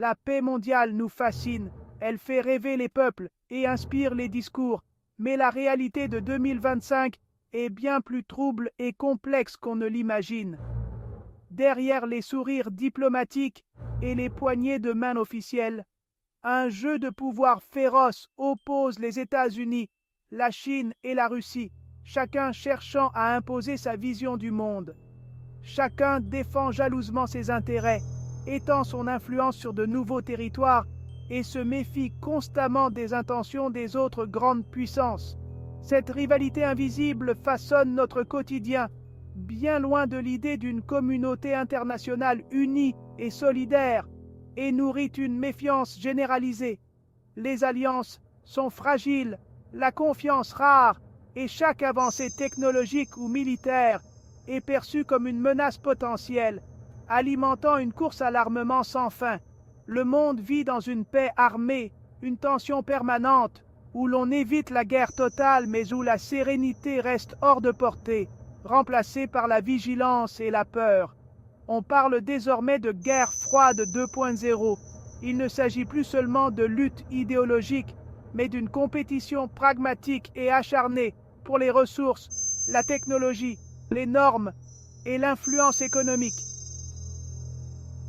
La paix mondiale nous fascine, elle fait rêver les peuples et inspire les discours, mais la réalité de 2025 est bien plus trouble et complexe qu'on ne l'imagine. Derrière les sourires diplomatiques et les poignées de main officielles, un jeu de pouvoir féroce oppose les États-Unis, la Chine et la Russie, chacun cherchant à imposer sa vision du monde. Chacun défend jalousement ses intérêts, étend son influence sur de nouveaux territoires et se méfie constamment des intentions des autres grandes puissances. Cette rivalité invisible façonne notre quotidien, bien loin de l'idée d'une communauté internationale unie et solidaire, et nourrit une méfiance généralisée. Les alliances sont fragiles, la confiance rare, et chaque avancée technologique ou militaire est perçue comme une menace potentielle, alimentant une course à l'armement sans fin. Le monde vit dans une paix armée, une tension permanente, où l'on évite la guerre totale mais où la sérénité reste hors de portée, remplacée par la vigilance et la peur. On parle désormais de guerre froide 2.0. Il ne s'agit plus seulement de lutte idéologique, mais d'une compétition pragmatique et acharnée pour les ressources, la technologie, les normes et l'influence économique.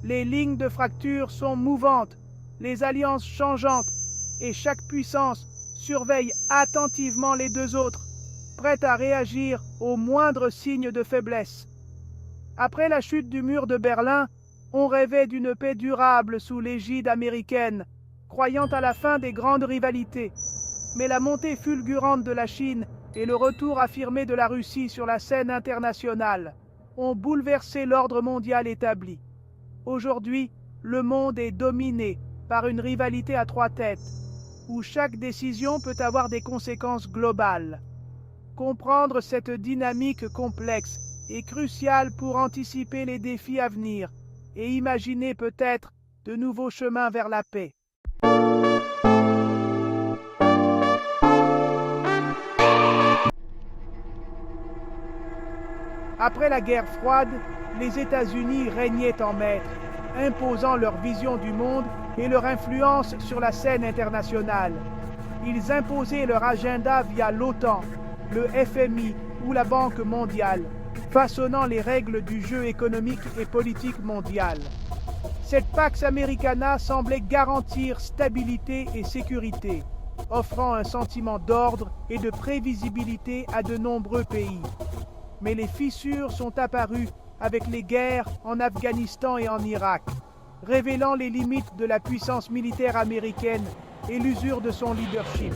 Les lignes de fracture sont mouvantes, les alliances changeantes, et chaque puissance surveille attentivement les deux autres, prête à réagir au moindre signe de faiblesse. Après la chute du mur de Berlin, on rêvait d'une paix durable sous l'égide américaine, croyant à la fin des grandes rivalités. Mais la montée fulgurante de la Chine et le retour affirmé de la Russie sur la scène internationale ont bouleversé l'ordre mondial établi. Aujourd'hui, le monde est dominé par une rivalité à trois têtes, où chaque décision peut avoir des conséquences globales. Comprendre cette dynamique complexe est crucial pour anticiper les défis à venir et imaginer peut-être de nouveaux chemins vers la paix. Après la guerre froide, les États-Unis régnaient en maître, imposant leur vision du monde et leur influence sur la scène internationale. Ils imposaient leur agenda via l'OTAN, le FMI ou la Banque mondiale, façonnant les règles du jeu économique et politique mondial. Cette Pax Americana semblait garantir stabilité et sécurité, offrant un sentiment d'ordre et de prévisibilité à de nombreux pays. Mais les fissures sont apparues avec les guerres en Afghanistan et en Irak, révélant les limites de la puissance militaire américaine et l'usure de son leadership.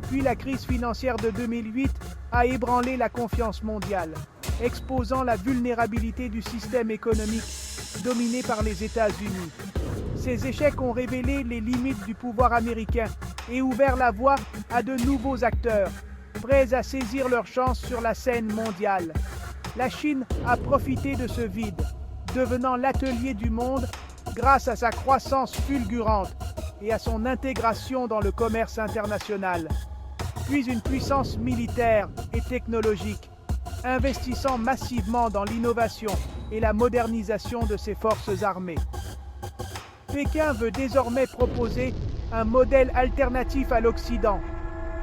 Puis la crise financière de 2008 a ébranlé la confiance mondiale, exposant la vulnérabilité du système économique dominé par les États-Unis. Ces échecs ont révélé les limites du pouvoir américain et ouvert la voie à de nouveaux acteurs, prêts à saisir leur chance sur la scène mondiale. La Chine a profité de ce vide, devenant l'atelier du monde grâce à sa croissance fulgurante et à son intégration dans le commerce international. Puis une puissance militaire et technologique, investissant massivement dans l'innovation et la modernisation de ses forces armées. Pékin veut désormais proposer un modèle alternatif à l'Occident,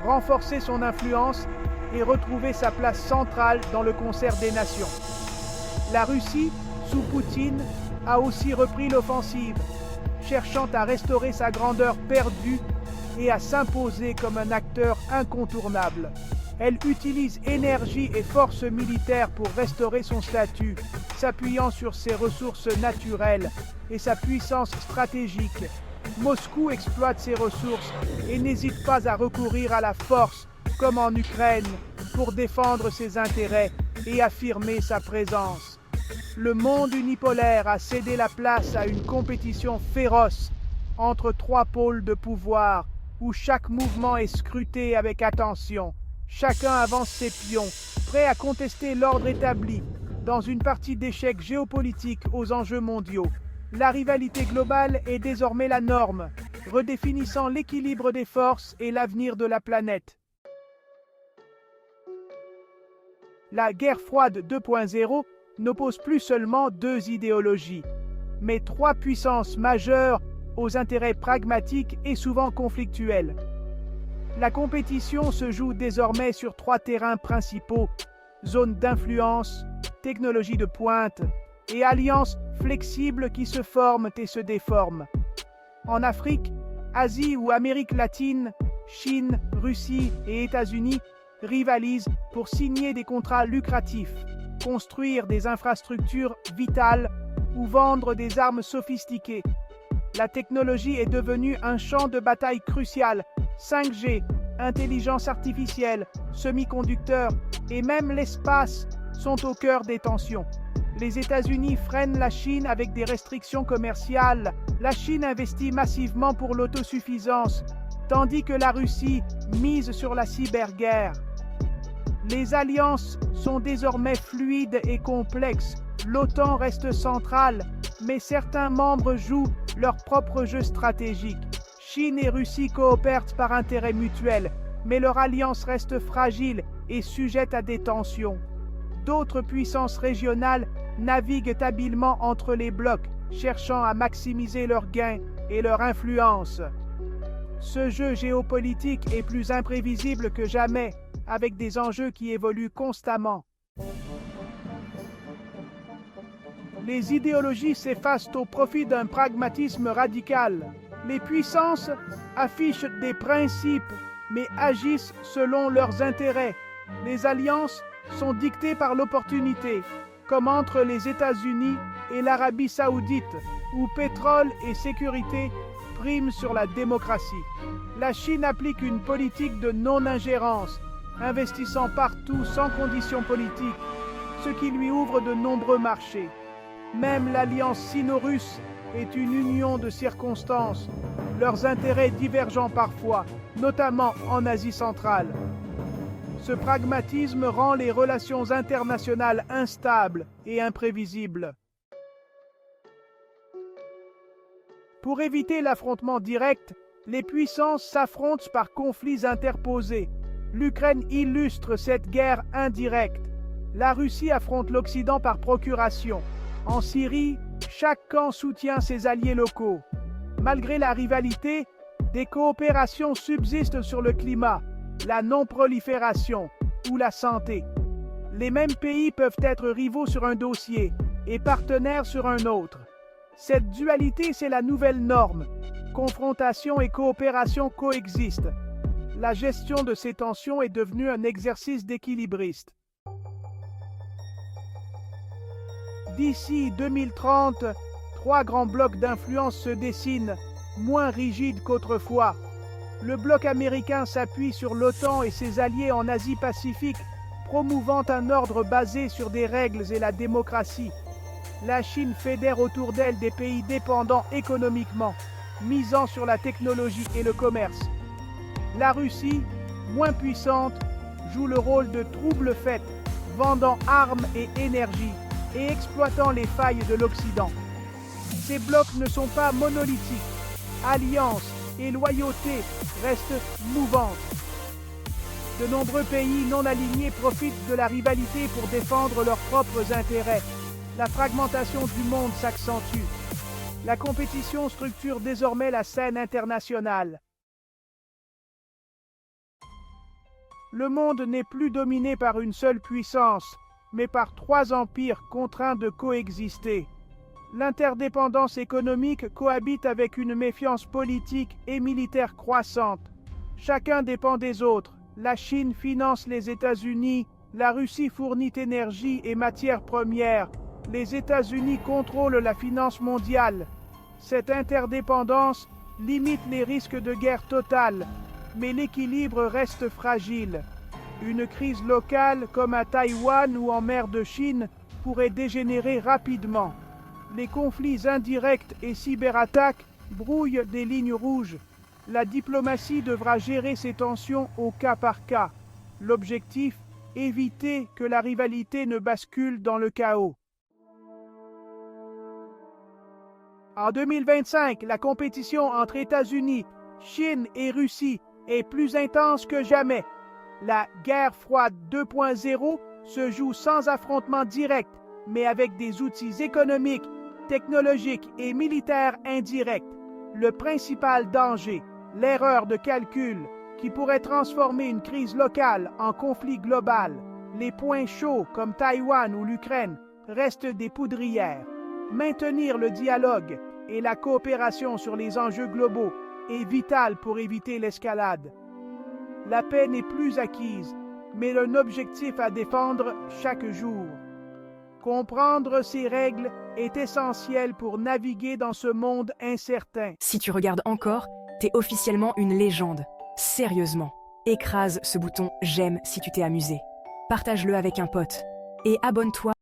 renforcer son influence et retrouver sa place centrale dans le concert des nations. La Russie, sous Poutine, a aussi repris l'offensive, cherchant à restaurer sa grandeur perdue et à s'imposer comme un acteur incontournable. Elle utilise énergie et force militaire pour restaurer son statut, s'appuyant sur ses ressources naturelles et sa puissance stratégique. Moscou exploite ses ressources et n'hésite pas à recourir à la force, comme en Ukraine, pour défendre ses intérêts et affirmer sa présence. Le monde unipolaire a cédé la place à une compétition féroce entre trois pôles de pouvoir, où chaque mouvement est scruté avec attention. Chacun avance ses pions, prêt à contester l'ordre établi, dans une partie d'échecs géopolitiques aux enjeux mondiaux. La rivalité globale est désormais la norme, redéfinissant l'équilibre des forces et l'avenir de la planète. La guerre froide 2.0 n'oppose plus seulement deux idéologies, mais trois puissances majeures aux intérêts pragmatiques et souvent conflictuels. La compétition se joue désormais sur 3 terrains principaux: zones d'influence, technologies de pointe et alliances flexibles qui se forment et se déforment. En Afrique, Asie ou Amérique latine, Chine, Russie et États-Unis rivalisent pour signer des contrats lucratifs, construire des infrastructures vitales ou vendre des armes sophistiquées. La technologie est devenue un champ de bataille crucial. 5G, intelligence artificielle, semi-conducteurs et même l'espace sont au cœur des tensions. Les États-Unis freinent la Chine avec des restrictions commerciales. La Chine investit massivement pour l'autosuffisance, tandis que la Russie mise sur la cyberguerre. Les alliances sont désormais fluides et complexes. L'OTAN reste centrale, mais certains membres jouent leur propre jeu stratégique. Chine et Russie coopèrent par intérêt mutuel, mais leur alliance reste fragile et sujette à des tensions. D'autres puissances régionales naviguent habilement entre les blocs, cherchant à maximiser leurs gains et leur influence. Ce jeu géopolitique est plus imprévisible que jamais, avec des enjeux qui évoluent constamment. Les idéologies s'effacent au profit d'un pragmatisme radical. Les puissances affichent des principes, mais agissent selon leurs intérêts. Les alliances sont dictées par l'opportunité, comme entre les États-Unis et l'Arabie saoudite, où pétrole et sécurité priment sur la démocratie. La Chine applique une politique de non-ingérence, investissant partout sans conditions politiques, ce qui lui ouvre de nombreux marchés. Même l'alliance sino-russe est une union de circonstances, leurs intérêts divergeant parfois, notamment en Asie centrale. Ce pragmatisme rend les relations internationales instables et imprévisibles. Pour éviter l'affrontement direct, les puissances s'affrontent par conflits interposés. L'Ukraine illustre cette guerre indirecte. La Russie affronte l'Occident par procuration. En Syrie, chaque camp soutient ses alliés locaux. Malgré la rivalité, des coopérations subsistent sur le climat, la non-prolifération ou la santé. Les mêmes pays peuvent être rivaux sur un dossier et partenaires sur un autre. Cette dualité, c'est la nouvelle norme. Confrontation et coopération coexistent. La gestion de ces tensions est devenue un exercice d'équilibriste. D'ici 2030, 3 grands blocs d'influence se dessinent, moins rigides qu'autrefois. Le bloc américain s'appuie sur l'OTAN et ses alliés en Asie-Pacifique, promouvant un ordre basé sur des règles et la démocratie. La Chine fédère autour d'elle des pays dépendants économiquement, misant sur la technologie et le commerce. La Russie, moins puissante, joue le rôle de trouble-fête, vendant armes et énergie et exploitant les failles de l'Occident. Ces blocs ne sont pas monolithiques. Alliance et loyauté restent mouvantes. De nombreux pays non alignés profitent de la rivalité pour défendre leurs propres intérêts. La fragmentation du monde s'accentue. La compétition structure désormais la scène internationale. Le monde n'est plus dominé par une seule puissance, mais par 3 empires contraints de coexister. L'interdépendance économique cohabite avec une méfiance politique et militaire croissante. Chacun dépend des autres. La Chine finance les États-Unis, la Russie fournit énergie et matières premières. Les États-Unis contrôlent la finance mondiale. Cette interdépendance limite les risques de guerre totale, mais l'équilibre reste fragile. Une crise locale, comme à Taïwan ou en mer de Chine, pourrait dégénérer rapidement. Les conflits indirects et cyberattaques brouillent des lignes rouges. La diplomatie devra gérer ces tensions au cas par cas. L'objectif, éviter que la rivalité ne bascule dans le chaos. En 2025, la compétition entre États-Unis, Chine et Russie est plus intense que jamais. La guerre froide 2.0 se joue sans affrontement direct, mais avec des outils économiques, technologiques et militaires indirects. Le principal danger, l'erreur de calcul, qui pourrait transformer une crise locale en conflit global. Les points chauds comme Taïwan ou l'Ukraine restent des poudrières. Maintenir le dialogue et la coopération sur les enjeux globaux est vital pour éviter l'escalade. La paix n'est plus acquise, mais un objectif à défendre chaque jour. Comprendre ces règles est essentiel pour naviguer dans ce monde incertain. Si tu regardes encore, t'es officiellement une légende. Sérieusement, écrase ce bouton « J'aime » si tu t'es amusé. Partage-le avec un pote. Et abonne-toi.